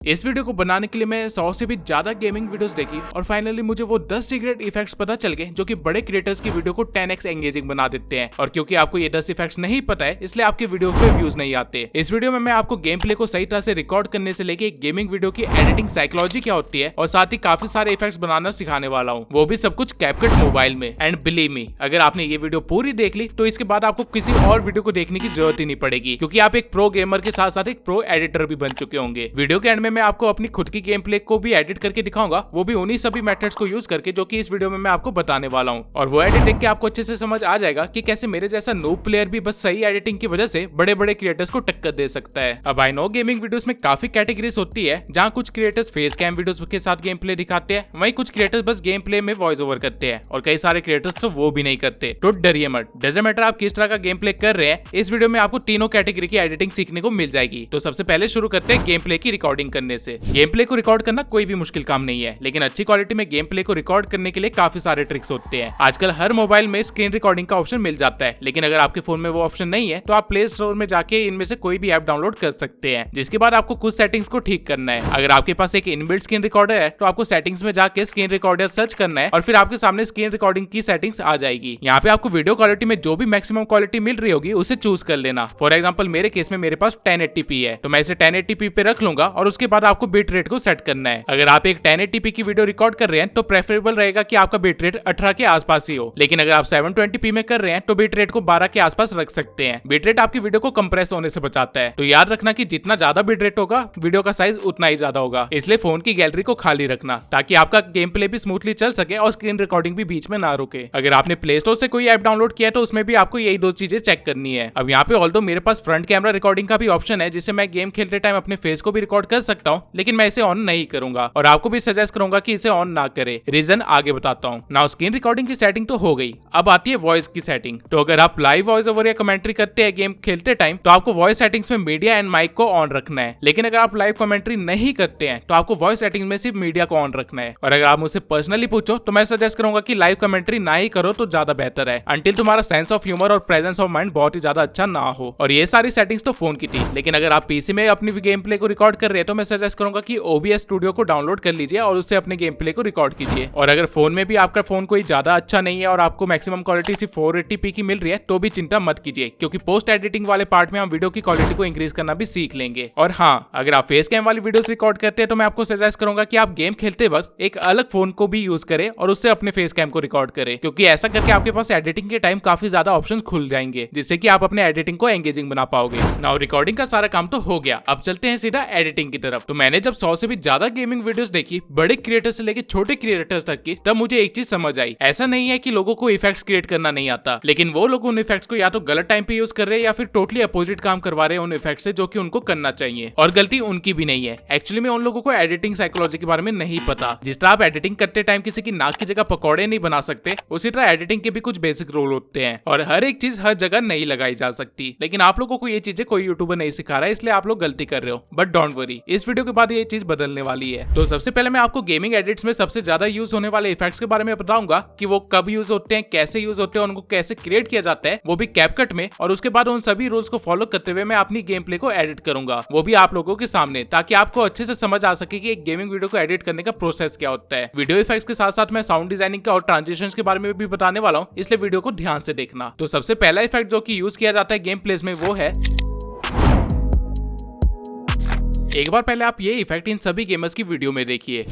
इस वीडियो को बनाने के लिए मैं 100 से भी ज्यादा गेमिंग वीडियोस देखी और फाइनली मुझे वो 10 सीक्रेट इफेक्ट्स पता चल गए जो कि बड़े क्रिएटर्स की वीडियो को 10x एंगेजिंग बना देते हैं। और क्योंकि आपको ये 10 इफेक्ट्स नहीं पता है इसलिए आपके वीडियो पे व्यूज नहीं आते। इस वीडियो में मैं आपको गेम प्ले को सही तरह से रिकॉर्ड करने से लेके एक गेमिंग वीडियो की एडिटिंग साइकोलॉजी क्या होती है और साथ ही काफी सारे इफेक्ट्स बनाना सिखाने वाला हूँ, वो भी सब कुछ कैपकट मोबाइल में। एंड बिलीव मी, अगर आपने ये वीडियो पूरी देख ली तो इसके बाद आपको किसी और वीडियो को देखने की जरूरत ही नहीं पड़ेगी, क्योंकि आप एक प्रो गेमर के साथ साथ एक प्रो एडिटर भी बन चुके होंगे। वीडियो के एंड में मैं आपको अपनी खुद की गेम प्ले को भी एडिट करके दिखाऊंगा, वो भी उन्हीं सभी मेथड्स को यूज करके जो कि इस वीडियो में मैं आपको बताने वाला हूँ। और वो एडिट देख के आपको अच्छे से समझ आ जाएगा कि कैसे मेरे जैसा नूब प्लेयर भी बस सही एडिटिंग की वजह से बड़े बड़े क्रिएटर्स को टक्कर दे सकता है। अब आई नो गेमिंग वीडियोस में काफी कैटेगरीज होती है, जहाँ कुछ क्रिएटर्स फेस कैम वीडियोस के साथ गेम प्ले दिखाते हैं, वहीं कुछ क्रिएटर्स बस गेम प्ले में वॉइस ओवर करते हैं और कई सारे क्रिएटर्स तो वो भी नहीं करते। तो डरिए मत, डजंट मैटर आप किस तरह का गेम प्ले कर रहे हैं, इस वीडियो में आपको तीनों कैटेगरी की एडिटिंग सीखने को मिल जाएगी। तो सबसे पहले शुरू करते हैं गेम प्ले की रिकॉर्डिंग करने से। गेम प्ले को रिकॉर्ड करना कोई भी मुश्किल काम नहीं है, लेकिन अच्छी क्वालिटी में गेम प्ले को रिकॉर्ड करने के लिए काफी सारे ट्रिक्स होते हैं। आजकल हर मोबाइल में स्क्रीन रिकॉर्डिंग का ऑप्शन मिल जाता है, लेकिन अगर आपके फोन में वो ऑप्शन नहीं है तो आप प्ले स्टोर में जाके इनमें से कोई भी ऐप डाउनलोड कर सकते हैं, जिसके बाद आपको कुछ सेटिंग्स को ठीक करना है। अगर आपके पास एक इनबिल्ट स्क्रीन रिकॉर्डर है तो आपको सेटिंग्स में जाके स्क्रीन रिकॉर्डर सर्च करना है और फिर आपके सामने स्क्रीन रिकॉर्डिंग की सेटिंग्स आ जाएगी। यहाँ पे आपको वीडियो क्वालिटी में जो भी मैक्सिमम क्वालिटी मिल रही होगी उसे चूज कर लेना। फॉर एग्जाम्पल मेरे केस में मेरे पास 1080p है, तो मैं इसे 1080p पे रख लूंगा और उसके बाद आपको बिट रेट को सेट करना है। अगर आप एक 1080p की वीडियो रिकॉर्ड कर रहे हैं तो प्रेफरेबल रहेगा कि आपका बिट रेट 18 के आसपास ही हो, लेकिन अगर आप 720p में कर रहे हैं तो बिट रेट को 12 के आसपास रख सकते हैं। बिट रेट आपकी वीडियो को कंप्रेस होने से बचाता है, तो याद रखना कि जितना ज्यादा बिट रेट होगा वीडियो का साइज उतना ही ज्यादा होगा। इसलिए फोन की गैलरी को खाली रखना ताकि आपका गेम प्ले भी स्मूथली चल सके और स्क्रीन रिकॉर्डिंग भी बीच में ना रुके। अगर आपने प्ले स्टोर से कोई ऐप डाउनलोड किया है तो उसमें भी आपको यही दो चीजें चेक करनी है। अब यहाँ पे ऑल्दो मेरे पास फ्रंट कैमरा रिकॉर्डिंग का भी ऑप्शन है, जिससे मैं गेम खेलते टाइम अपने फेस को भी रिकॉर्ड कर सकता हूँ, लेकिन मैं इसे ऑन नहीं करूंगा और आपको भी सजेस्ट करूंगा कि इसे ऑन ना करे। रीजन आगे बताता हूँ। नाउ स्क्रीन रिकॉर्डिंग की सेटिंग तो हो गई, अब आती है वॉइस की सेटिंग। तो अगर आप लाइव वॉइस ओवर या कमेंट्री करते हैं गेम खेलते टाइम तो आपको वॉइस सेटिंग्स में मीडिया एंड माइक को ऑन रखना है, लेकिन अगर आप लाइव कमेंट्री नहीं करते हैं तो आपको वॉइस सेटिंग में सिर्फ मीडिया को ऑन रखना है। और अगर आप मुझसे पर्सनली पूछो तो मैं सजेस्ट करूंगा कि लाइव कमेंट्री ना ही करो तो ज्यादा बेहतर है, अंटिल तुम्हारा सेंस ऑफ ह्यूमर और प्रेजेंस ऑफ माइंड बहुत ही ज्यादा अच्छा ना हो। और ये सारी सेटिंग्स तो फोन की थी, लेकिन अगर आप पीसी में अपनी गेम प्ले को रिकॉर्ड कर रहे हैं तो मैं सजेस्ट करूंगा कि OBS स्टूडियो को डाउनलोड कर लीजिए और उससे अपने गेम प्ले को रिकॉर्ड कीजिए। और अगर फोन में भी आपका फोन कोई ज्यादा अच्छा नहीं है और आपको मैक्सिमम क्वालिटी सिर्फ 480p की मिल रही है तो भी चिंता मत कीजिए, क्योंकि पोस्ट एडिटिंग वाले पार्ट में हम वीडियो की क्वालिटी को इंक्रीज करना भी सीख लेंगे। और हाँ, अगर आप फेस कैम वाली वीडियोस रिकॉर्ड करते हैं तो मैं आपको सजेस्ट करूंगा कि आप गेम खेलते वक्त एक अलग फोन को भी यूज करें और उससे अपने फेस कैम को रिकॉर्ड करें, क्योंकि ऐसा करके आपके पास एडिटिंग के टाइम काफी ज्यादा ऑप्शंस खुल जाएंगे, जिससे कि आप अपने एडिटिंग को एंगेजिंग बना पाओगे। नाउ रिकॉर्डिंग का सारा काम तो हो गया, अब चलते हैं सीधा एडिटिंग की तरफ। तो मैंने जब 100 से भी ज्यादा गेमिंग वीडियोस देखी, बड़े क्रिएटर्स से लेके छोटे क्रिएटर्स तक की, तब मुझे एक चीज समझ आई। ऐसा नहीं है कि लोगों को इफेक्ट्स क्रिएट करना नहीं आता, लेकिन वो लोग उन इफेक्ट्स को या तो गलत टाइम पे यूज कर रहे हैं या फिर टोटली अपोजिट काम करवा रहे हैं उन इफेक्ट्स से जो कि उनको करना चाहिए। और गलती उनकी भी नहीं है, एक्चुअली में उन लोगों को एडिटिंग साइकोलॉजी के बारे में नहीं पता। जिस तरह आप एडिटिंग करते टाइम किसी की नाक की जगह पकौड़े नहीं बना सकते, उसी तरह एडिटिंग के भी कुछ बेसिक रूल होते हैं और हर एक चीज हर जगह नहीं लगाई जा सकती। लेकिन आप लोगों को ये चीजें कोई यूट्यूबर नहीं सिखा रहा है, इसलिए आप लोग गलती कर रहे हो। बट डोंट वरी, इस वीडियो के बाद ये चीज बदलने वाली है। तो सबसे पहले मैं आपको गेमिंग एडिट्स में सबसे ज्यादा यूज होने वाले इफेक्ट्स के बारे में बताऊंगा कि वो कब यूज होते हैं, कैसे यूज होते हैं, उनको कैसे क्रिएट किया जाता है, वो भी कैपकट में। और उसके बाद उन सभी रूल्स को फॉलो करते हुए मैं अपनी गेम प्ले को एडिट करूंगा, वो भी आप लोगों के सामने, ताकि आपको अच्छे से समझ आ सके कि एक गेमिंग वीडियो को एडिट करने का प्रोसेस क्या होता है। वीडियो इफेक्ट्स के साथ साथ मैं साउंड डिजाइनिंग का और ट्रांजिशंस के बारे में भी बताने वाला हूँ, इसलिए वीडियो को ध्यान से देखना। तो सबसे पहला इफेक्ट जो कि यूज किया जाता है गेम प्लेस में वो है, एक बार पहले आप ये इफेक्ट इन सभी गेमर्स की वीडियो में देखिए।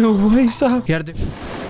वही साहब यार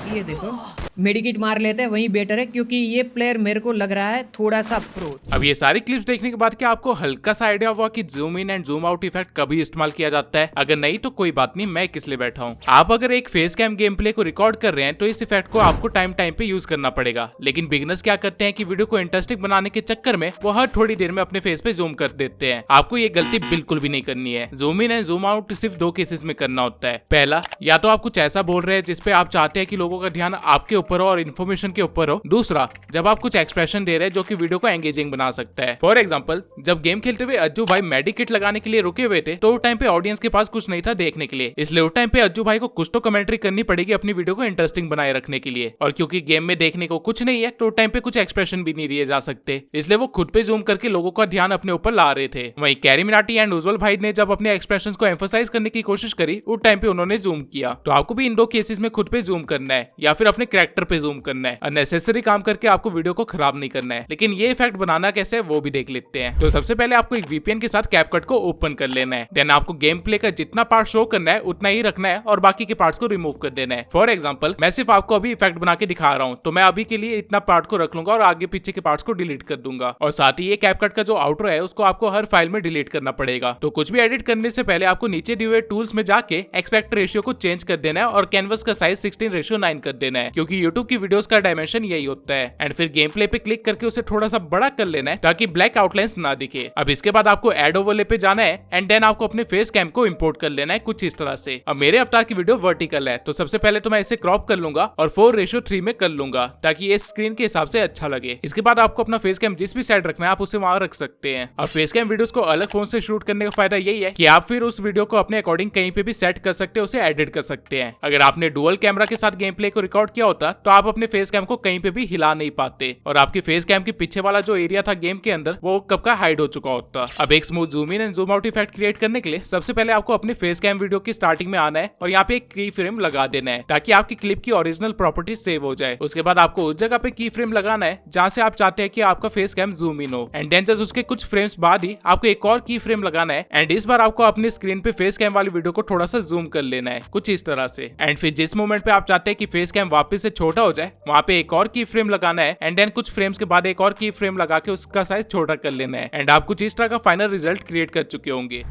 ये देखो मेडिकेट मार लेते हैं वही बेटर है, क्योंकि ये प्लेयर मेरे को लग रहा है थोड़ा सा प्रो। अब ये सारी क्लिप्स देखने के बाद क्या आपको हल्का सा आइडिया हुआ कि zoom in and zoom out effect कभी इस्तेमाल किया जाता है? अगर नहीं तो कोई बात नहीं, मैं किस लिए बैठा हूँ। आप अगर एक फेस कैम गेम प्ले को रिकॉर्ड कर रहे हैं तो इस इफेक्ट को आपको टाइम पे यूज करना पड़ेगा, लेकिन बिगनर्स क्या करते हैं कि वीडियो को इंटरेस्टिंग बनाने के चक्कर में वो हर थोड़ी देर में अपने फेस पे जूम कर देते हैं। आपको ये गलती बिल्कुल भी नहीं करनी है। Zoom in and zoom out सिर्फ दो केसेस में करना होता है। पहला, या तो आप कुछ ऐसा बोल रहे हैं जिसपे आप चाहते हैं कि लोगों का ध्यान आपके ऊपर हो और इन्फॉर्मेशन के ऊपर हो। दूसरा, जब आप कुछ एक्सप्रेशन दे रहे हैं जो कि वीडियो को एंगेजिंग बना सकता है। फॉर एग्जाम्पल, जब गेम खेलते हुए अज्जू भाई मेडिकेट लगाने के लिए रुके हुए थे तो उस टाइम पे ऑडियंस के पास कुछ नहीं था देखने के लिए, इसलिए उस टाइम पे अज्जू भाई को कुछ तो कमेंट्री करनी पड़ेगी अपनी वीडियो को इंटरेस्टिंग बनाए रखने के लिए। और क्योंकि गेम में देखने को कुछ नहीं है तो उस टाइम पे कुछ एक्सप्रेशन भी नहीं दिए जा सकते, इसलिए वो खुद पे जूम करके लोगों का ध्यान अपने ऊपर ला रहे थे। वहीं कैरी मिनाटी एंड उज्जवल भाई ने जब अपने एक्सप्रेशंस को एम्फसाइज करने की कोशिश करी उस टाइम पे उन्होंने जूम किया। तो आपको भी इन दो केसेस में खुद पे जूम करना है या फिर अपने कैरेक्टर पे जूम करना है। अननेसेसरी काम करके आपको वीडियो को खराब नहीं करना है। लेकिन ये इफेक्ट बनाना कैसे है वो भी देख लेते हैं। तो सबसे पहले आपको एक वीपीएन के साथ कैपकट को ओपन कर लेना है। देन आपको गेम प्ले का जितना पार्ट शो करना है उतना ही रखना है और बाकी के पार्ट्स को रिमूव कर देना है। फॉर एग्जाम्पल, मैं सिर्फ आपको अभी इफेक्ट बना के दिखा रहा हूँ, तो मैं अभी के लिए इतना पार्ट को रख लूंगा और आगे पीछे के पार्ट्स को डिलीट कर दूंगा। और साथ ही ये कैपकट का जो आउटरो है उसको आपको हर फाइल में डिलीट करना पड़ेगा। तो कुछ भी एडिट करने से पहले आपको नीचे दिए हुए टूल्स में जाके एक्सपेक्ट रेशियो को चेंज कर देना है और कैनवस का साइज 16:9 कर देना है, क्योंकि यूट्यूब की वीडियोस का डायमेंशन यही होता है। एंड फिर गेम प्ले पे क्लिक करके उसे थोड़ा सा बड़ा कर लेना है ताकि ब्लैक आउटलाइंस ना दिखे। अब इसके बाद आपको एड ओवरले पे जाना है एंड देन आपको अपने फेस कैम को इंपोर्ट कर लेना है कुछ इस तरह से। अब मेरे अवतार की वीडियो वर्टिकल है तो सबसे पहले तो मैं इसे क्रॉप कर लूंगा और 4:3 में कर लूंगा ताकि ये स्क्रीन के हिसाब से अच्छा लगे। इसके बाद आपको अपना फेस कैम जिस भी साइड रखना है आप उसे वहां रख सकते हैं। अब फेस कैम वीडियोस को अलग फोन से शूट करने का फायदा यही है कि आप फिर उस वीडियो को अपने अकॉर्डिंग कहीं पे भी सेट कर सकते हैं, उसे एडिट कर सकते हैं। अगर आपने डुअल कैमरा के साथ गेम प्ले को रिकॉर्ड किया होता तो आप अपने फेस कैम को कहीं पे भी हिला नहीं पाते और आपके फेस कैम के पीछे वाला जो एरिया था गेम के अंदर वो कब का हाइड हो चुका होता। अब एक smooth zoom in and zoom out effect create करने के लिए सबसे पहले आपको अपने फेस कैम वीडियो की स्टार्टिंग में आना है और यहाँ पे एक की फ्रेम लगा देना है ताकि आपकी क्लिप की ओरिजिनल प्रॉपर्टी सेव हो जाए। उसके बाद आपको उस जगह पे की फ्रेम लगाना है जहाँ से आप चाहते हैं कि आपका फेस कैम जूम इन हो। एंड देन जस्ट उसके कुछ फ्रेम्स बाद ही आपको एक और की फ्रेम लगाना है एंड इस बार आपको अपनी स्क्रीन पे फेस कैम वाली वीडियो को थोड़ा सा जूम कर लेना है कुछ इस तरह से। एंड फिर जिस मोमेंट पे आप चाहते हैं कि फेस कैम वापस से छोटा हो जाए वहाँ पे एक और की फ्रेम लगाना है एंड देन कुछ फ्रेम्स के बाद एक और की फ्रेम लगा के उसका साइज छोटा कर लेना है एंड आप कुछ इस तरह का फाइनल रिजल्ट क्रिएट कर चुके होंगे।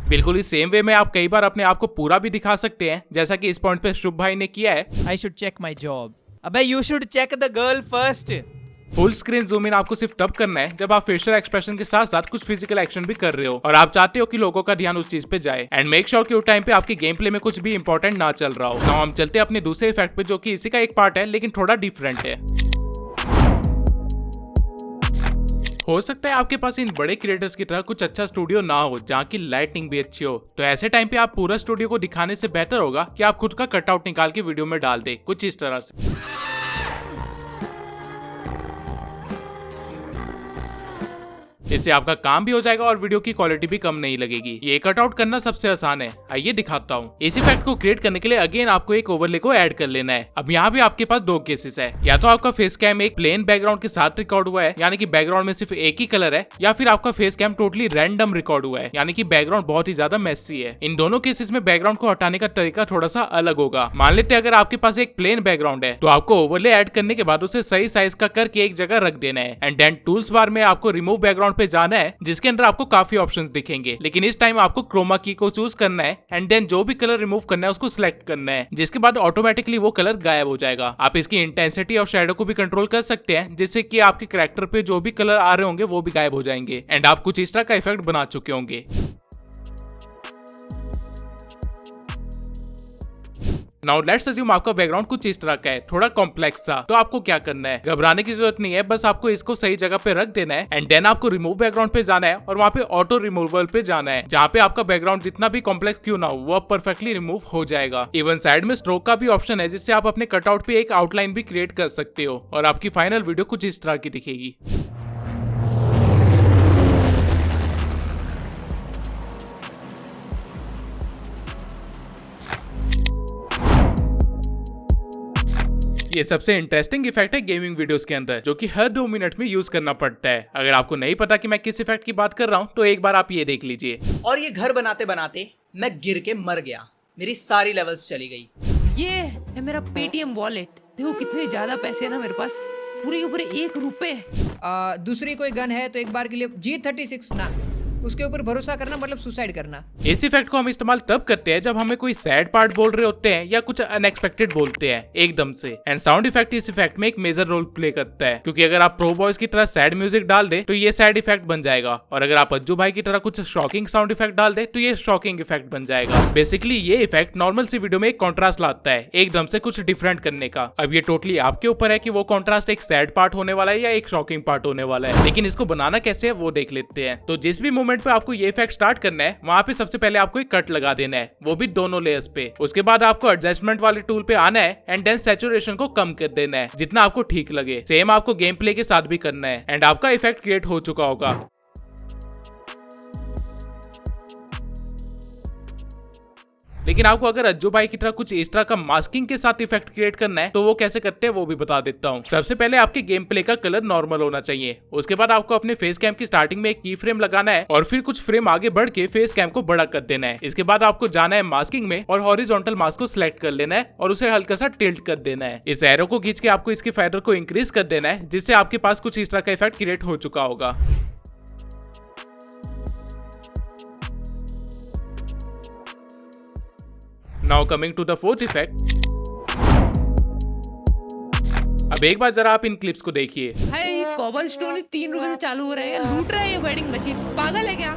बिल्कुल इस सेम वे में आप कई बार अपने आप को पूरा भी दिखा सकते हैं, जैसा कि इस पॉइंट पे शुभ भाई ने किया है। I should check my job. अबे you should check the girl first. Full screen zoom in आपको सिर्फ तब करना है जब आप फेशियल एक्सप्रेशन के साथ साथ कुछ फिजिकल एक्शन भी कर रहे हो और आप चाहते हो कि लोगों का ध्यान उस चीज पे जाए। एंड मेक श्योर कि उस टाइम पे आपके गेम प्ले में कुछ भी इंपॉर्टेंट ना चल रहा हो। नाउ हम चलते हैं अपने दूसरे इफेक्ट पे जो कि इसी का एक पार्ट है लेकिन थोड़ा डिफरेंट है। हो सकता है आपके पास इन बड़े क्रिएटर्स की तरह कुछ अच्छा स्टूडियो ना हो जहाँ की लाइटिंग भी अच्छी हो, तो ऐसे टाइम पे आप पूरा स्टूडियो को दिखाने से बेहतर होगा कि आप खुद का कटआउट निकाल के वीडियो में डाल दे कुछ इस तरह से। इससे आपका काम भी हो जाएगा और वीडियो की क्वालिटी भी कम नहीं लगेगी। ये कटआउट करना सबसे आसान है, आइए दिखाता हूँ। इस इफेक्ट को क्रिएट करने के लिए अगेन आपको एक ओवरले को ऐड कर लेना है। अब यहाँ भी आपके पास दो केसेस है, या तो आपका फेस कैम एक प्लेन बैकग्राउंड के साथ रिकॉर्ड हुआ है यानी कि बैकग्राउंड में सिर्फ एक ही कलर है, या फिर आपका face cam totally random record हुआ है यानी कि बैकग्राउंड बहुत ही ज्यादा मेसी है। इन दोनों केसेस में बैकग्राउंड को हटाने का तरीका थोड़ा सा अलग होगा। मान लेते हैं अगर आपके पास एक प्लेन बैकग्राउंड है तो आपको ओवरले ऐड करने के बाद उसे सही साइज का करके एक जगह रख देना है एंड देन टूल्स बार में आपको रिमूव बैकग्राउंड पे जाना है जिसके अंदर आपको काफी ऑप्शंस दिखेंगे, लेकिन इस टाइम आपको क्रोमा की को चूज करना है एंड देन जो भी कलर रिमूव करना है उसको सिलेक्ट करना है, जिसके बाद ऑटोमेटिकली वो कलर गायब हो जाएगा। आप इसकी इंटेंसिटी और शैडो को भी कंट्रोल कर सकते हैं जिससे कि आपके कैरेक्टर पे जो भी कलर आ रहे होंगे वो भी गायब हो जाएंगे एंड आप कुछ इस तरह का इफेक्ट बना चुके होंगे। नाउ लेट्स अज्यूम आपका बैकग्राउंड कुछ इस तरह का है, थोड़ा कॉम्प्लेक्स सा। तो आपको क्या करना है, घबराने की जरूरत नहीं है, बस आपको इसको सही जगह पे रख देना है एंड देन आपको रिमूव बैकग्राउंड पे जाना है और वहाँ पे ऑटो रिमूवल पे जाना है जहाँ पे आपका बैकग्राउंड जितना भी कॉम्प्लेक्स क्यों ना हो वो परफेक्टली रिमूव हो जाएगा। इवन साइड में स्ट्रोक का भी ऑप्शन है जिससे आप अपने कटआउट पे एक आउटलाइन भी क्रिएट कर सकते हो और आपकी फाइनल वीडियो कुछ इस तरह की दिखेगी। ये सबसे इंटरेस्टिंग इफेक्ट है गेमिंग वीडियोस के अंदर जो कि हर 2 मिनट में यूज करना पड़ता है। अगर आपको नहीं पता कि मैं किस इफेक्ट की बात कर रहा हूँ तो एक बार आप ये देख लीजिए। और ये घर बनाते बनाते मैं गिर के मर गया, मेरी सारी लेवल्स चली गई। ये है मेरा पेटीएम वॉलेट, देखो कितने ज्यादा पैसे है ना मेरे पास, पूरे के पूरे 1 रुपए। दूसरी कोई गन है तो एक बार के लिए G36 ना उसके ऊपर भरोसा करना मतलब सुसाइड करना। इस इफेक्ट को हम इस्तेमाल तब करते हैं जब हमें कोई सैड पार्ट बोल रहे होते हैं या कुछ अनएक्सपेक्टेड बोलते हैं एकदम से। एंड साउंड इफेक्ट इस इफेक्ट में एक मेजर रोल प्ले करता है, क्योंकि अगर आप प्रो बॉयज की तरह सैड म्यूजिक डाल दे तो ये सैड इफेक्ट बन जाएगा, और अगर आप अज्जू भाई की तरह कुछ शॉकिंग साउंड इफेक्ट डाल दे तो ये शॉकिंग इफेक्ट बन जाएगा। बेसिकली ये इफेक्ट नॉर्मल सी वीडियो में एक कॉन्ट्रास्ट लाता है एकदम से कुछ डिफरेंट करने का। अब ये टोटली आपके ऊपर है कि वो कॉन्ट्रास्ट एक सैड पार्ट होने वाला है या एक शॉकिंग पार्ट होने वाला है, लेकिन इसको बनाना कैसे है वो देख लेते हैं। तो जिस भी मोमेंट पे आपको ये इफेक्ट स्टार्ट करना है वहां पे सबसे पहले आपको एक कट लगा देना है, वो भी दोनों लेयर्स पे। उसके बाद आपको एडजस्टमेंट वाले टूल पे आना है एंड देन सैचुरेशन को कम कर देना है जितना आपको ठीक लगे। सेम आपको गेम प्ले के साथ भी करना है एंड आपका इफेक्ट क्रिएट हो चुका होगा। लेकिन आपको अगर अज्जू भाई की तरह कुछ इस तरह का मास्किंग के साथ इफेक्ट क्रिएट करना है तो वो कैसे करते हैं वो भी बता देता हूँ। सबसे पहले आपके गेम प्ले का कलर नॉर्मल होना चाहिए। उसके बाद आपको अपने फेस कैम की स्टार्टिंग में एक की फ्रेम लगाना है और फिर कुछ फ्रेम आगे बढ़ के फेस कैम को बड़ा कर देना है। इसके बाद आपको जाना है मास्किंग में और हॉरिजॉन्टल मास्क को सिलेक्ट कर लेना है और उसे हल्का सा टिल्ट कर देना है। इस एरो को खींच के आपको इसके फेदर को इंक्रीज कर देना है जिससे आपके पास कुछ इस तरह का इफेक्ट क्रिएट हो चुका होगा। Now coming to the fourth effect। अब एक बार जरा आप इन क्लिप्स को देखिए। भाई कॉबल स्टोन 3 रुपए से चालू हो रहा है, लूट रहा है ये वेडिंग मशीन, पागल है क्या?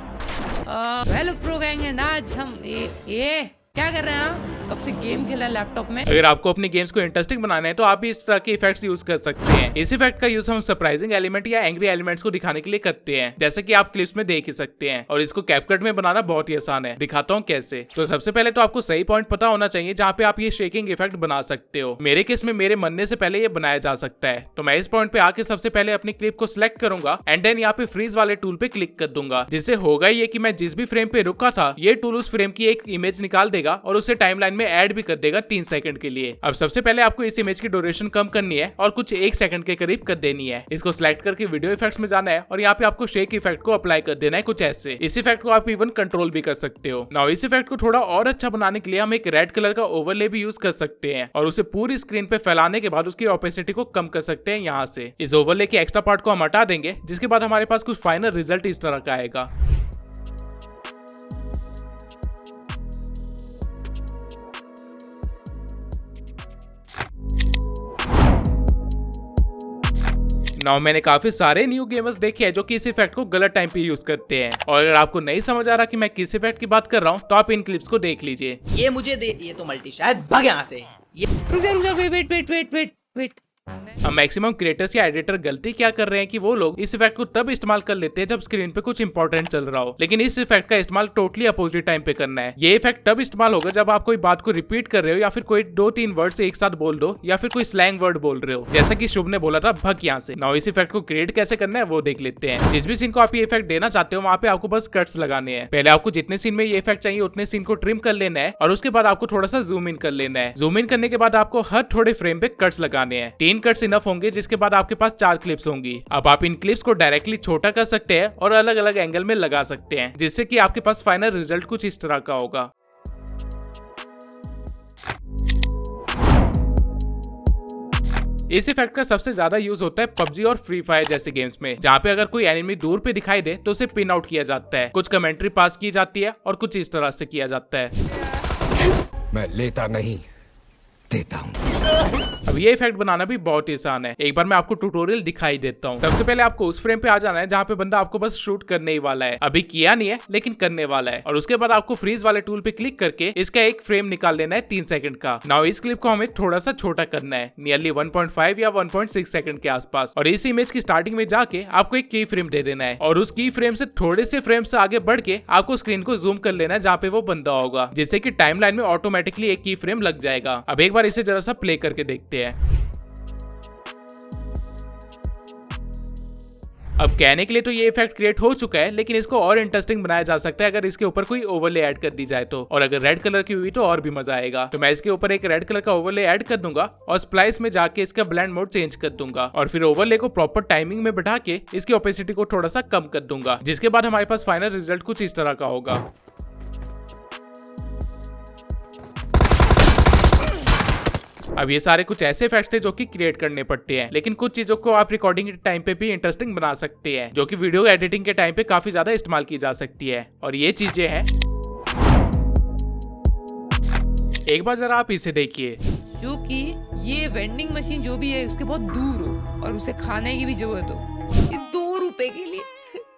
वेल प्रो गैंग एंड आज हम ये क्या कर रहे हैं? कब से गेम खेला लैपटॉप में। अगर आपको अपनी गेम्स को इंटरेस्टिंग बनाना है तो आप भी इस तरह के इफेक्ट्स यूज कर सकते हैं। इस इफेक्ट का यूज हम सरप्राइजिंग एलिमेंट या एंग्री एलिमेंट्स को दिखाने के लिए करते हैं, जैसे कि आप क्लिप्स में देख ही सकते हैं। और इसको कैपकट में बनाना बहुत ही आसान है, दिखाता हूँ कैसे। तो सबसे पहले तो आपको सही पॉइंट पता होना चाहिए जहाँ पे आप ये शेकिंग इफेक्ट बना सकते हो। मेरे केस में मेरे मरने से पहले ये बनाया जा सकता है, तो मैं इस पॉइंट पे आके सबसे पहले अपनी क्लिप को सिलेक्ट करूंगा एंड देन यहाँ पे फ्रीज वाले टूल पे क्लिक कर दूंगा, जिससे होगा ये कि मैं जिस भी फ्रेम पे रुका था ये टूल उस फ्रेम की एक इमेज निकाल देगा और उसे टाइमलाइन में ऐड भी कर देगा 3 सेकंड के लिए। अब सबसे पहले आपको इस इमेज की ड्यूरेशन कम करनी है और कुछ 1 सेकंड के करीब कर देनी है। इसको सिलेक्ट करके वीडियो इफेक्ट्स में जाना है और यहाँ पे आपको शेक इफेक्ट को अप्लाई कर देना है कुछ ऐसे। इस इफेक्ट को आप इवन कंट्रोल भी कर सकते हो। नाउ इस इफेक्ट को थोड़ा और अच्छा बनाने के लिए हम एक रेड कलर का ओवरले भी यूज कर सकते हैं और उसे पूरी स्क्रीन पे फैलाने के बाद उसकी ऑपेसिटी को कम कर सकते हैं यहाँ से। इस ओवरले के एक्स्ट्रा पार्ट को हम हटा देंगे, जिसके बाद हमारे पास कुछ फाइनल रिजल्ट इस तरह का आएगा। नाउ मैंने काफी सारे न्यू गेमर्स देखे हैं जो कि इस इफेक्ट को गलत टाइम पे यूज करते हैं, और अगर आपको नहीं समझ आ रहा कि मैं किस इफेक्ट की बात कर रहा हूँ तो आप इन क्लिप्स को देख लीजिए। ये मुझे दे, ये तो मल्टी शायद भाग यहाँ से। रुक जा वेट। अब मैक्सिमम क्रिएटर्स या एडिटर गलती क्या कर रहे हैं कि वो लोग इस इफेक्ट को तब इस्तेमाल कर लेते हैं जब स्क्रीन पे कुछ इंपॉर्टेंट चल रहा हो, लेकिन इस इफेक्ट का इस्तेमाल टोटली अपोजिट टाइम पे करना है। ये इफेक्ट तब इस्तेमाल होगा जब आप कोई बात को रिपीट कर रहे हो या फिर कोई 2-3 वर्ड एक साथ बोल दो या फिर कोई स्लैंग वर्ड बोल रहे हो, जैसा कि शुभ ने बोला था भग यहाँ से। नाउ इस इफेक्ट को क्रिएट कैसे करना है वो देख लेते हैं। जिस भी सीन को आप ये इफेक्ट देना चाहते हो वहाँ पे आपको बस कट्स लगाने हैं। पहले आपको जितने सीन में ये इफेक्ट चाहिए उतने सीन को ट्रिम कर लेना है और उसके बाद आपको थोड़ा सा जूम इन कर लेना है। जूम इन करने के बाद आपको हर थोड़े फ्रेम पे कट्स लगाने हैं। 3 कट्स इनफ होंगे, जिसके बाद आपके पास 4 क्लिप्स होंगी। अब आप इन क्लिप्स को डायरेक्टली छोटा कर सकते हैं और अलग अलग एंगल में लगा सकते हैं, जिससे कि आपके पास फाइनल रिजल्ट कुछ इस तरह का होगा। इस इफेक्ट का सबसे ज्यादा यूज होता है पबजी और फ्री फायर जैसे गेम्स में, जहाँ पे अगर कोई एनिमी दूर पे दिखाई दे तो उसे पिन आउट किया जाता है, कुछ कमेंट्री पास की जाती है और कुछ इस तरह से किया जाता है। मैं लेता नहीं, देता हूँ। अब ये इफेक्ट बनाना भी बहुत ही आसान है। एक बार मैं आपको ट्यूटोरियल दिखाई देता हूँ। सबसे पहले आपको उस फ्रेम पे आ जाना है जहाँ पे बंदा आपको बस शूट करने ही वाला है, अभी किया नहीं है लेकिन करने वाला है, और उसके बाद आपको फ्रीज वाले टूल पे क्लिक करके इसका एक फ्रेम निकाल लेना है 3 सेकंड का। नाउ इस क्लिप को हमें थोड़ा सा छोटा करना है, नियरली 1.5 या 1.6 सेकंड के आसपास, और इस इमेज की स्टार्टिंग में जाके आपको एक की फ्रेम दे देना है और उस की फ्रेम से थोड़े से फ्रेम से आगे बढ़ के आपको स्क्रीन को जूम कर लेना है जहाँ पे वो बंदा होगा, जिससे कि टाइमलाइन में ऑटोमेटिकली एक की फ्रेम लग जाएगा। अब एक बार इसे जरा सा प्ले करके देखते हैं। अब कहने के लिए तो ये इफेक्ट क्रिएट हो चुका है, लेकिन इसको और इंटरेस्टिंग बनाया जा सकता है अगर इसके ऊपर कोई ओवरले ऐड कर दी जाए तो, और अगर रेड कलर की हुई तो और भी मजा आएगा। तो मैं इसके ऊपर एक रेड कलर का ओवरले ऐड कर दूंगा और स्प्लाइस में जाके इसका ब्लेंड मोड चेंज कर दूंगा और फिर ओवरले को प्रॉपर टाइमिंग में बैठा के इसकी ओपेसिटी को थोड़ा सा कम कर दूंगा, जिसके बाद हमारे पास फाइनल रिजल्ट कुछ इस तरह का होगा। अब ये सारे कुछ ऐसे इफेक्ट्स थे जो कि क्रिएट करने पड़ते हैं, लेकिन कुछ चीजों को आप रिकॉर्डिंग के टाइम पे भी इंटरेस्टिंग बना सकते हैं, जो कि वीडियो एडिटिंग के टाइम पे काफी ज्यादा इस्तेमाल की जा सकती है। और ये चीजें हैं, एक बार जरा आप इसे देखिए। क्योंकि ये वेंडिंग मशीन जो भी है उसके बहुत दूर हो और उसे खाने की भी जरूरत हो, ये 2 रुपए के लिए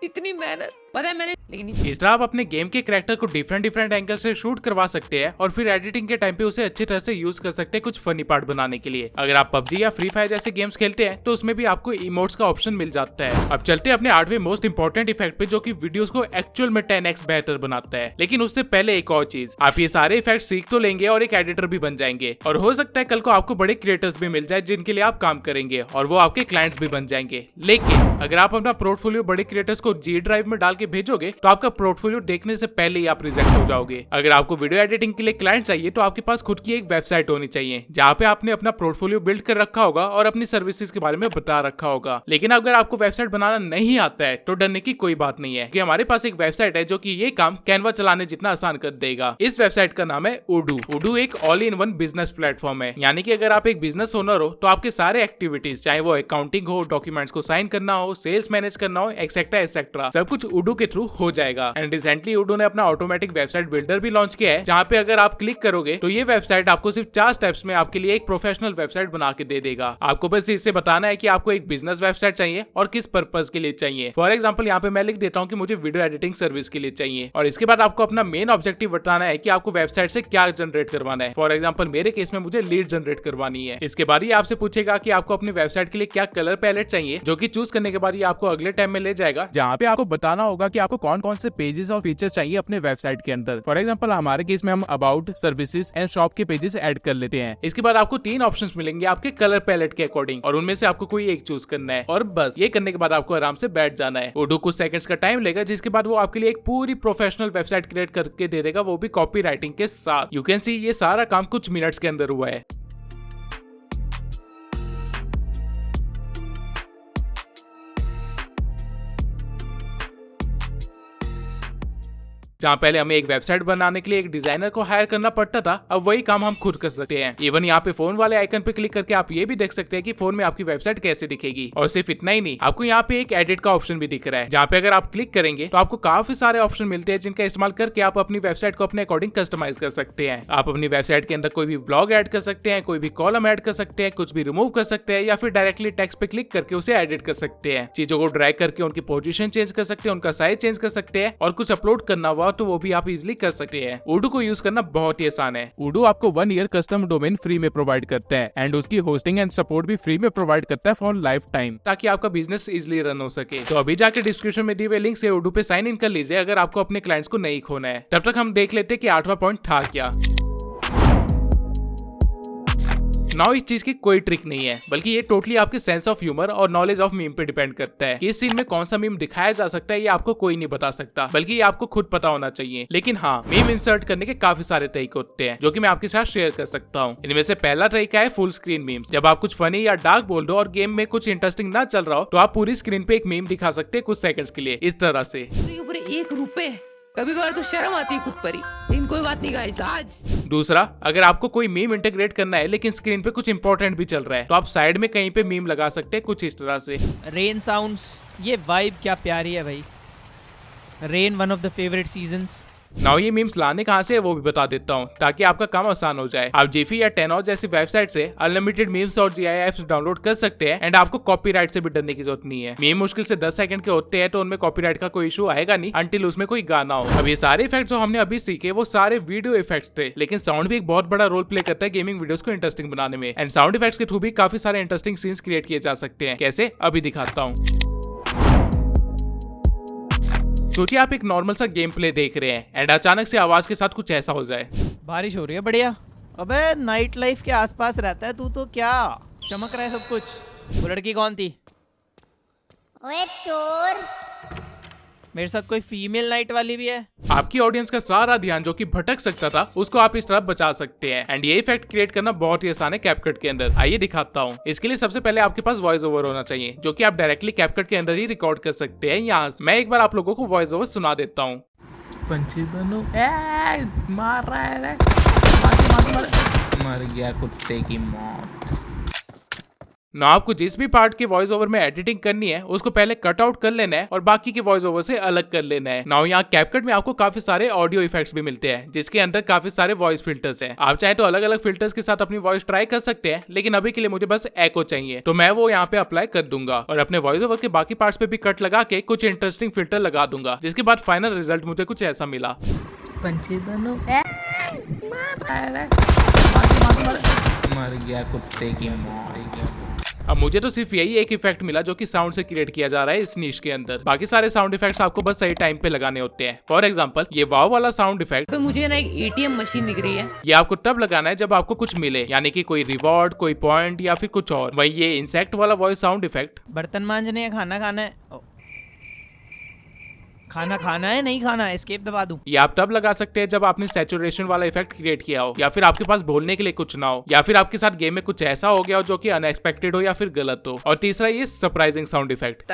इतनी मेहनत, पता है मैंने, लेकिन इस तरह आप अपने गेम के कैरेक्टर को डिफरेंट एंगल से शूट करवा सकते हैं और फिर एडिटिंग के टाइम पे उसे अच्छी तरह से यूज कर सकते हैं कुछ फनी पार्ट बनाने के लिए। अगर आप पबजी या फ्री फायर जैसे गेम्स खेलते हैं तो उसमें भी आपको इमोट्स का ऑप्शन मिल जाता है। अब चलते हैं अपने 8वें मोस्ट इंपॉर्टेंट इफेक्ट पे, जो कि वीडियोस को एक्चुअल में 10x बेहतर बनाता है। लेकिन उससे पहले एक और चीज, आप ये सारे इफेक्ट सीख तो लेंगे और एक एडिटर भी बन जाएंगे, और हो सकता है कल को आपको बड़े क्रिएटर्स भी मिल जाए जिनके लिए आप काम करेंगे और वो आपके क्लाइंट्स भी बन जाएंगे। लेकिन अगर आप अपना पोर्टफोलियो बड़े क्रिएटर्स को G ड्राइव में डाल के भेजोगे तो आपका पोर्टफोलियो देखने से पहले ही आप रिजेक्ट हो जाओगे। अगर आपको वीडियो एडिटिंग के लिए क्लाइंट चाहिए तो आपके पास खुद की एक वेबसाइट होनी चाहिए जहाँ पे आपने अपना पोर्टफोलियो बिल्ड कर रखा होगा और अपनी सर्विसेज के बारे में बता रखा होगा। लेकिन अगर आपको वेबसाइट बनाना नहीं आता है तो डरने की कोई बात नहीं है, कि हमारे पास एक वेबसाइट है जो कि ये काम कैनवा चलाने जितना आसान कर देगा। इस वेबसाइट का नाम है Odoo। Odoo एक all in one business platform है, यानी कि अगर आप एक बिजनेस ओनर हो तो आपके सारे एक्टिविटीज, चाहे वो अकाउंटिंग हो, डॉक्यूमेंट्स को साइन करना हो, सेल्स मैनेज करना हो, एक्सेट्रा सब कुछ Odoo के थ्रू हो जाएगा। एंड रिसेंटली Odoo ने अपना ऑटोमेटिक वेबसाइट बिल्डर भी लॉन्च किया है, जहाँ पे अगर आप क्लिक करोगे तो ये वेबसाइट आपको सिर्फ 4 स्टेप्स में आपके लिए एक प्रोफेशनल वेबसाइट बना के दे देगा। आपको बस इससे बताना है कि आपको एक बिजनेस वेबसाइट चाहिए और किस पर्पज के लिए चाहिए। फॉर एग्जाम्पल यहाँ पे मैं लिख देता हूँ कि मुझे वीडियो एडिटिंग सर्विस के लिए चाहिए, और इसके बाद आपको अपना मेन ऑब्जेक्टिव बताना है कि आपको वेबसाइट से क्या जनरेट करवाना है। फॉर एग्जाम्पल मेरे केस में मुझे लीड जनरेट करवानी है। इसके बाद ये आपसे पूछेगा कि आपको अपनी वेबसाइट के लिए क्या कलर पैलेट चाहिए, जो कि चूज करने के बाद ये आपको अगले टाइम में ले जाएगा, जहाँ पे आपको बताना होगा कि आपको कौन कौन से पेजेस और फीचर चाहिए अपने वेबसाइट के अंदर। फॉर एग्जांपल हमारे केस में हम अबाउट, सर्विसेज एंड शॉप के पेजेस ऐड कर लेते हैं। इसके बाद आपको 3 ऑप्शंस मिलेंगे आपके कलर पैलेट के अकॉर्डिंग, और उनमें से आपको कोई एक चूज करना है, और बस ये करने के बाद आपको आराम से बैठ जाना है। Odoo कुछ सेकंड्स का टाइम लेगा, जिसके बाद वो आपके लिए एक पूरी प्रोफेशनल वेबसाइट क्रिएट करके दे देगा, वो भी कॉपी राइटिंग के साथ। यू कैन सी ये सारा काम कुछ मिनट्स के अंदर हुआ है। जहाँ पहले हमें एक वेबसाइट बनाने के लिए एक डिजाइनर को हायर करना पड़ता था, अब वही काम हम खुद कर सकते हैं। इवन यहाँ पे फोन वाले आइकन पे क्लिक करके आप ये भी देख सकते हैं कि फोन में आपकी वेबसाइट कैसे दिखेगी। और सिर्फ इतना ही नहीं, आपको यहाँ पे एक एडिट का ऑप्शन भी दिख रहा है, जहाँ पे अगर आप क्लिक करेंगे तो आपको काफी सारे ऑप्शन मिलते हैं, जिनका इस्तेमाल करके आप अपनी वेबसाइट को अपने अकॉर्डिंग कस्टमाइज कर सकते हैं। आप अपनी वेबसाइट के अंदर कोई भी ब्लॉग ऐड कर सकते हैं, कोई भी कॉलम ऐड कर सकते हैं, कुछ भी रिमूव कर सकते हैं, या फिर डायरेक्टली टेक्स्ट पे क्लिक करके उसे एडिट कर सकते हैं। चीजों को ड्रैग करके उनकी पोजीशन चेंज कर सकते हैं, उनका साइज चेंज कर सकते हैं, और कुछ अपलोड करना हुआ तो वो भी आप इजिली कर सकते हैं। Odoo को यूज करना बहुत ही आसान है। Odoo आपको 1 ईयर कस्टम डोमेन फ्री में प्रोवाइड करता है, एंड उसकी होस्टिंग एंड सपोर्ट भी फ्री में प्रोवाइड करता है फॉर लाइफ टाइम, ताकि आपका बिजनेस इजिली रन हो सके। तो अभी जाके डिस्क्रिप्शन में दिए हुए लिंक से Odoo पे साइन इन कर लीजिए, अगर आपको अपने क्लाइंट्स को नहीं खोना है। तब तक हम देख लेते हैं कि 8वां पॉइंट था क्या। नाउ इस चीज की कोई ट्रिक नहीं है, बल्कि ये टोटली आपके सेंस ऑफ ह्यूमर और नॉलेज ऑफ मीम पे डिपेंड करता है कि इस सीन में कौन सा मीम दिखाया जा सकता है। ये आपको कोई नहीं बता सकता, बल्कि ये आपको खुद पता होना चाहिए। लेकिन हाँ, मीम इंसर्ट करने के काफी सारे तरीके होते हैं, जो कि मैं आपके साथ शेयर कर सकता हूँ। इनमें से पहला तरीका है फुल स्क्रीन मीम्स। जब आप कुछ फनी या डार्क बोल दो और गेम में कुछ इंटरेस्टिंग ना चल रहा हो, तो आप पूरी स्क्रीन पे एक मीम दिखा सकते हैं कुछ सेकंड्स के लिए, इस तरह से। ऊपर 1 रुपए, कभी कभार तो शर्म आती है खुद पर ही, लेकिन कोई बात नहीं गाइस आज। दूसरा, अगर आपको कोई मीम इंटीग्रेट करना है लेकिन स्क्रीन पे कुछ इंपॉर्टेंट भी चल रहा है, तो आप साइड में कहीं पे मीम लगा सकते हैं कुछ इस तरह से। रेन साउंड्स, ये वाइब क्या प्यारी है भाई। Rain one of the favourite seasons. Now ये मीम्स लाने कहाँ से है वो भी बता देता हूँ, ताकि आपका काम आसान हो जाए। आप जिफी या 10और जैसी वेबसाइट से अनलिमिटेड मीम्स और GIFs डाउनलोड कर सकते हैं, एंड आपको कॉपीराइट से भी डरने की जरूरत नहीं है। मीम मुश्किल से 10 सेकंड के होते हैं, तो उनमें कॉपीराइट का कोई इशू आएगा नहीं अंटिल उसमें कोई गाना हो। अब ये सारे इफेक्ट जो हमने अभी सीखे वो सारे वीडियो इफेक्ट्स थे, लेकिन साउंड भी एक बहुत बड़ा रोल प्ले करता है गेमिंग वीडियोस को इंटरेस्टिंग बनाने में। एंड साउंड इफेक्ट्स के थ्रू भी काफी सारे इंटरेस्टिंग सीन्स क्रिएट किए जा सकते हैं। कैसे, अभी दिखाता हूँ। सोचिए आप एक नॉर्मल सा गेम प्ले देख रहे हैं, एंड अचानक से आवाज के साथ कुछ ऐसा हो जाए। बारिश हो रही है, बढ़िया। अबे नाइट लाइफ के आसपास रहता है तू तो, क्या चमक रहा है सब कुछ। वो लड़की कौन थी? ओए चोर, मेरे साथ कोई फीमेल नाइट वाली भी है? आपकी ऑडियंस का सारा ध्यान जो कि भटक सकता था, उसको आप इस तरह बचा सकते हैं। एंड ये इफेक्ट क्रिएट करना बहुत ही आसान है कैपकट के अंदर। आइए दिखाता हूँ। इसके लिए सबसे पहले आपके पास वॉइस ओवर होना चाहिए, जो कि आप डायरेक्टली कैपकट के अंदर ही रिकॉर्ड कर सकते हैं। यहाँ मैं एक बार आप लोगों को वॉइस ओवर सुना देता हूँ। पंछी बनो, मार रहा है, मर गया कुत्ते की मौत। ना आपको जिस भी पार्ट के वॉइस ओवर में एडिटिंग करनी है उसको पहले कट आउट कर लेना है और बाकी के वॉइस ओवर से अलग कर लेना है। नाउ यहाँ कैपकट में आपको काफी सारे ऑडियो इफेक्ट्स भी मिलते हैं जिसके अंदर काफी सारे वॉइस फिल्टर्स हैं। आप चाहे तो अलग अलग फिल्टर्स के साथ अपनी वॉइस ट्राई कर सकते हैं, लेकिन अभी के लिए मुझे बस एको चाहिए तो मैं वो यहाँ पे अप्लाई कर दूंगा और अपने वॉइस ओवर के बाकी पार्ट्स पे भी कट लगा के कुछ इंटरेस्टिंग फिल्टर लगा दूंगा, जिसके बाद फाइनल रिजल्ट मुझे कुछ ऐसा मिला। पंछी बनो मर गया कुत्ते की मौत। अब मुझे तो सिर्फ यही एक इफेक्ट मिला जो कि साउंड से क्रिएट किया जा रहा है इस नीश के अंदर। बाकी सारे साउंड इफेक्ट्स आपको बस सही टाइम पे लगाने होते हैं। फॉर एग्जांपल ये वाव वाला साउंड इफेक्ट मुझे ना एक एटीएम मशीन दिख रही है। ये आपको तब लगाना है जब आपको कुछ मिले, यानी कि कोई रिवॉर्ड, कोई पॉइंट या फिर कुछ और। वही ये इंसेक्ट वाला वॉइस साउंड इफेक्ट बर्तन मांजने या खाना खाना है? खाना खाना है नहीं खाना है? एस्केप दबा दूं? ये आप तब लगा सकते हैं जब आपने सैचुरेशन वाला इफेक्ट क्रिएट किया हो, या फिर आपके पास बोलने के लिए कुछ ना हो, या फिर आपके साथ गेम में कुछ ऐसा हो गया हो जो कि अनएक्सपेक्टेड हो या फिर गलत हो। और तीसरा ये सरप्राइजिंग साउंड इफेक्ट।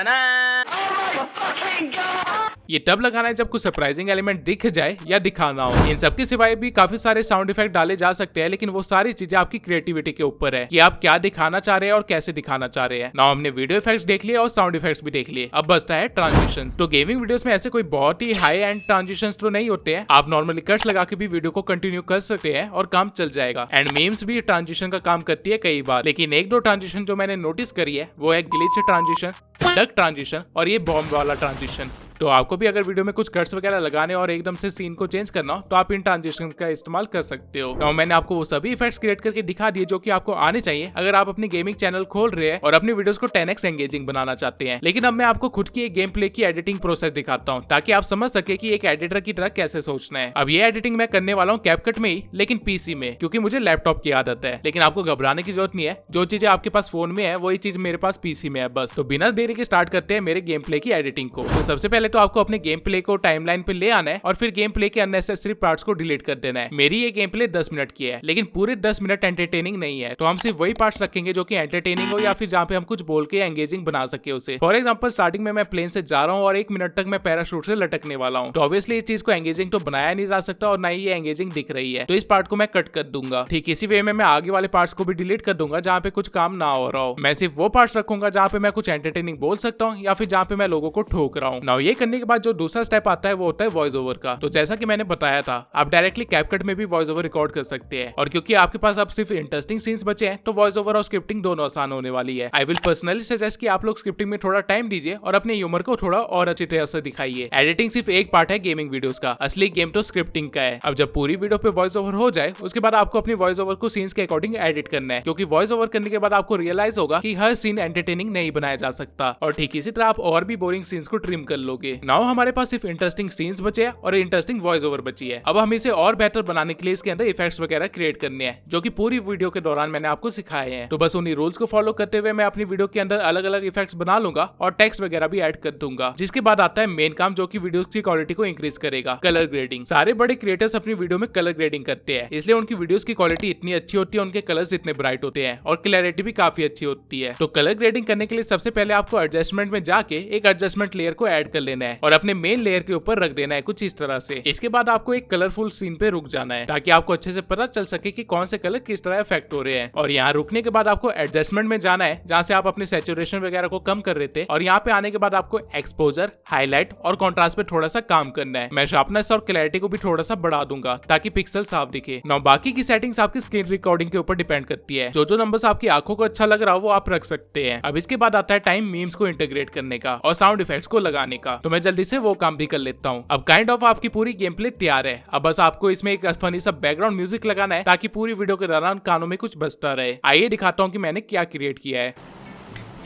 ये तब लगाना है जब कुछ सरप्राइजिंग एलिमेंट दिख जाए या दिखाना हो। इन सब के सिवाय भी काफी सारे साउंड इफेक्ट डाले जा सकते हैं, लेकिन वो सारी चीजें आपकी क्रिएटिविटी के ऊपर है कि आप क्या दिखाना चाह रहे हैं और कैसे दिखाना चाह रहे हैं। नाउ हमने वीडियो इफेक्ट्स देख लिए और साउंड इफेक्ट्स भी देख लिए, अब बचता है ट्रांजिशंस। तो गेमिंग वीडियोस में ऐसे कोई बहुत ही हाई एंड ट्रांजिशंस तो नहीं होते हैं, आप नॉर्मली कट्स लगा के भी वीडियो को कंटिन्यू कर सकते हैं और काम चल जाएगा। एंड मीम्स भी ट्रांजिशन का काम करती है कई बार, लेकिन एक दो ट्रांजिशन जो मैंने नोटिस करी है वो है ग्लिच ट्रांजिशन, डक ट्रांजिशन और ये बॉम्ब वाला ट्रांजिशन। तो आपको भी अगर वीडियो में कुछ कट्स वगैरह लगाने और एकदम से सीन को चेंज करना हो तो आप इन ट्रांजिशन का इस्तेमाल कर सकते हो। तो मैंने आपको वो सभी इफेक्ट्स क्रिएट करके दिखा दिए जो कि आपको आने चाहिए अगर आप अपनी गेमिंग चैनल खोल रहे हैं और अपनी वीडियोस को 10x एंगेजिंग बनाना चाहते हैं। लेकिन अब मैं आपको खुद की एक गेम प्ले की एडिटिंग प्रोसेस दिखाता हूँ ताकि आप समझ सके कि एक एडिटर की तरह कैसे सोचना है। अब ये एडिटिंग मैं करने वाला हूँ कैपकट में ही, लेकिन पीसी में, क्योंकि मुझे लैपटॉप की आदत है। लेकिन आपको घबराने की जरूरत नहीं है, जो चीजें आपके पास फोन में है वही चीज मेरे पास पीसी में है बस। तो बिना देरी के स्टार्ट करते हैं मेरे गेम प्ले की एडिटिंग को। तो सबसे पहले तो आपको अपने गेम प्ले को टाइमलाइन पे ले आना है और फिर गेम प्ले के अननेसेसरी पार्ट्स को डिलीट कर देना है। मेरी ये गेम प्ले 10 मिनट की है, लेकिन पूरे 10 मिनट एंटरटेनिंग नहीं है, तो हम सिर्फ वही पार्ट्स रखेंगे जो कि एंटरटेनिंग हो या फिर जहाँ पे हम कुछ बोल के एंगेजिंग बना सके उसे। फॉर एग्जांपल स्टार्टिंग में मैं प्लेन से जा रहा हूँ और 1 मिनट तक मैं पैराशूट से लटकने वाला हूँ, तो ऑब्वियसली इस चीज को एंगेजिंग तो बनाया नहीं जा सकता और ना ही ये एंगेजिंग दिख रही है, तो इस पार्ट को मैं कट कर दूंगा। ठीक इसी वे में मैं आगे वाले पार्ट्स को भी डिलीट कर दूंगा जहाँ पे कुछ काम ना हो रहा हो। मैं सिर्फ वो पार्ट्स रखूंगा जहाँ पे मैं कुछ एंटरटेनिंग बोल सकता हूँ या फिर जहाँ पे मैं लोगों को ठोक रहा हूँ। नाउ ये करने के बाद जो दूसरा स्टेप आता है वो होता है वॉइस ओवर का। तो जैसा कि मैंने बताया था, आप डायरेक्टली कैपकट में भी वॉइस ओवर रिकॉर्ड कर सकते हैं, और क्योंकि आपके पास अब सिर्फ इंटरेस्टिंग सीन्स बचे हैं तो वॉइस ओवर और स्क्रिप्टिंग दोनों आसान होने वाली है। आई विल पर्सनली सजेस्ट कि आप लोग स्क्रिप्टिंग में थोड़ा टाइम दीजिए और अपने ह्यूमर को थोड़ा और अच्छी तरह से दिखाइए। एडिटिंग सिर्फ एक पार्ट है गेमिंग वीडियोस का, असली गेम तो स्क्रिप्टिंग का है। अब जब पूरी वीडियो पे वॉइस ओवर हो जाए उसके बाद आपको अपनी वॉइस ओवर को सीन्स के अकॉर्डिंग एडिट करना है, क्योंकि वॉइस ओवर करने के बाद आपको रियलाइज होगा कि हर सीन एंटरटेनिंग नहीं बनाया जा सकता, और ठीक इसी तरह आप और भी बोरिंग सीन्स को ट्रिम कर लोगे। नाउ हमारे पास सिर्फ इंटरेस्टिंग सीन्स बचे हैं और इंटरेस्टिंग वॉइस ओवर बची है। अब हम इसे और बेहतर बनाने के लिए इसके अंदर इफेक्ट्स वगैरह क्रिएट करने हैं, जो कि पूरी वीडियो के दौरान मैंने आपको सिखाए हैं। तो बस उन्हीं रूल्स को फॉलो करते हुए मैं अपनी वीडियो के अंदर अलग अलग इफेक्ट्स बना लूंगा और टेक्स्ट वगैरह भी ऐड कर दूंगा। जिसके बाद आता है मेन काम, जो कि वीडियो की क्वालिटी को इंक्रीज करेगा, कलर ग्रेडिंग। सारे बड़े क्रिएटर्स अपनी वीडियो में कलर ग्रेडिंग करते हैं, इसलिए उनकी वीडियोस की क्वालिटी इतनी अच्छी होती है, उनके कलर्स इतने ब्राइट होते हैं और क्लैरिटी भी काफी अच्छी होती है। तो कलर ग्रेडिंग करने के लिए सबसे पहले आपको एडजस्टमेंट में जाके एक एडजस्टमेंट लेयर को ऐड कर लेना है और अपने मेन लेयर के ऊपर रख देना है कुछ इस तरह से। इसके बाद आपको एक कलरफुल सीन पे रुक जाना है ताकि आपको अच्छे से पता चल सके कि कौन से कलर किस तरह इफेक्ट हो रहे हैं। और यहाँ रुकने के बाद आपको एडजस्टमेंट में जाना है जहाँ से आप अपने सैचुरेशन वगैरह को कम कर रहे थे, और यहाँ पे आने के बाद आपको एक्सपोजर, हाईलाइट और कॉन्ट्रास्ट पे थोड़ा सा काम करना है। मैं शार्पनेस और क्लैरिटी को भी थोड़ा सा बढ़ा दूंगा ताकि पिक्सल साफ दिखे। नाउ बाकी की सेटिंग्स आपकी स्क्रीन रिकॉर्डिंग के ऊपर डिपेंड करती है, जो नंबर्स आपकी आंखों को अच्छा लग रहा हो वो आप रख सकते हैं। अब इसके बाद आता है टाइम मीम्स को इंटीग्रेट करने का और साउंड इफेक्ट्स को लगाने का, तो मैं जल्दी से वो काम भी कर लेता हूँ। अब काइंड ऑफ आपकी पूरी गेम प्ले तैयार है। अब बस आपको इसमें एक फनी सा बैकग्राउंड म्यूजिक लगाना है ताकि पूरी वीडियो के दौरान कानों में कुछ बजता रहे। आइए दिखाता हूँ कि मैंने क्या क्रिएट किया है।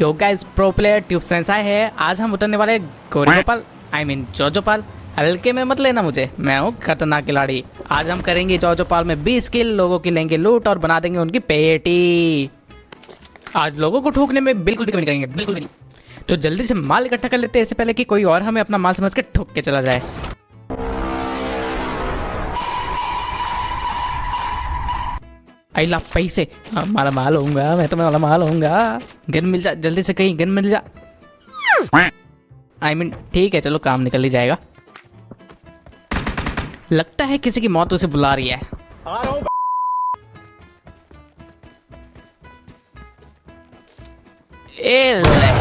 Yo guys, pro player tube Sensei है। आज हम उतरने वाले गोरीगोपाल, आई मीन जोजोपाल। हल्के में मत लेना मुझे, मैं हूँ खतरनाक खिलाड़ी। आज हम करेंगे जोजोपाल में 20 किल, लोगों की लेंगे लूट और बना देंगे उनकी पेटी। आज लोगों को ठोकने में बिल्कुल भी कमी करेंगे, बिल्कुल भी नहीं। तो जल्दी से माल इकट्ठा कर लेते हैं इससे पहले कि कोई और हमें अपना माल समझ के ठोक के चला जाए। आई ला पैसे, माला माल होऊंगा मैं, तो मैं वाला माल होऊंगा। गन मिल जा जल्दी से, कहीं गन मिल जा। आई मीन ठीक है, चलो काम निकल ही जाएगा। लगता है किसी की मौत उसे बुला रही है। ए ले।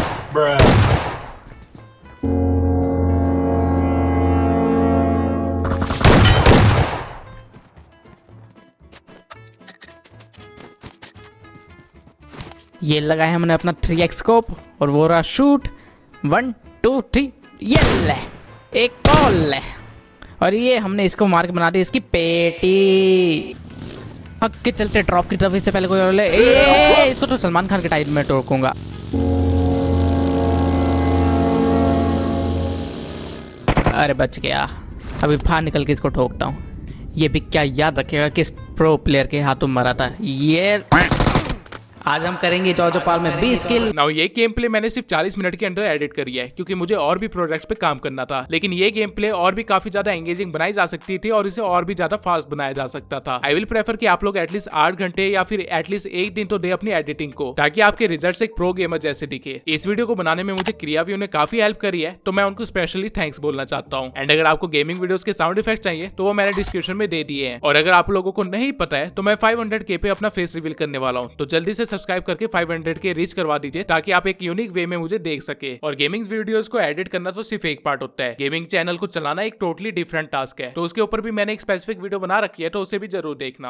ये लगाया हमने अपना 3x स्कोप और वो रहा शूट 1 2 3 ये ले एक और ले और ये हमने इसको मार के बना दी इसकी पेटी। हक के चलते ड्रॉप की तरफ इससे पहले कोई और ले इसको तो सलमान खान के टाइप में ठोकूंगा। अरे बच गया। अभी बाहर निकल के इसको ठोकता हूँ। ये भी क्या याद रखेगा किस प्रो प्लेयर के हाथों मरा था। ये आज हम करेंगे जॉजो पाल में 20 किल। नाउ ये गेम प्ले मैंने सिर्फ 40 मिनट के अंदर एडिट करी है क्योंकि मुझे और भी प्रोजेक्ट्स पे काम करना था, लेकिन ये गेम प्ले और भी काफी ज्यादा एंगेजिंग बनाई जा सकती थी और इसे और भी ज्यादा फास्ट बनाया जा सकता था। आई विल प्रेफर कि आप लोग एटलीस्ट 8 घंटे या फिर एटलीस्ट 1 दिन तो दे अपनी एडिटिंग को, ताकि आपके रिजल्ट्स एक प्रो गेमर जैसे दिखे। इस वीडियो को बनाने में मुझे क्रियावी ने काफी हेल्प करी है, तो मैं उनको स्पेशली थैंक्स बोलना चाहता हूँ। एंड अगर आपको गेमिंग वीडियोस के साउंड इफेक्ट चाहिए तो वो मैंने डिस्क्रिप्शन में दे दिए हैं। और अगर आप लोगों को नहीं पता है तो मैं 500K पे अपना फेस रिवील करने वाला हूँ, तो जल्दी से सब्सक्राइब करके 500 के रीच करवा दीजिए ताकि आप एक यूनिक वे में मुझे देख सके। और गेमिंग वीडियोस को एडिट करना तो सिर्फ एक पार्ट होता है, गेमिंग चैनल को चलाना एक टोटली डिफरेंट टास्क है। तो उसके ऊपर भी मैंने एक स्पेसिफिक वीडियो बना रखी है, तो उसे भी जरूर देखना।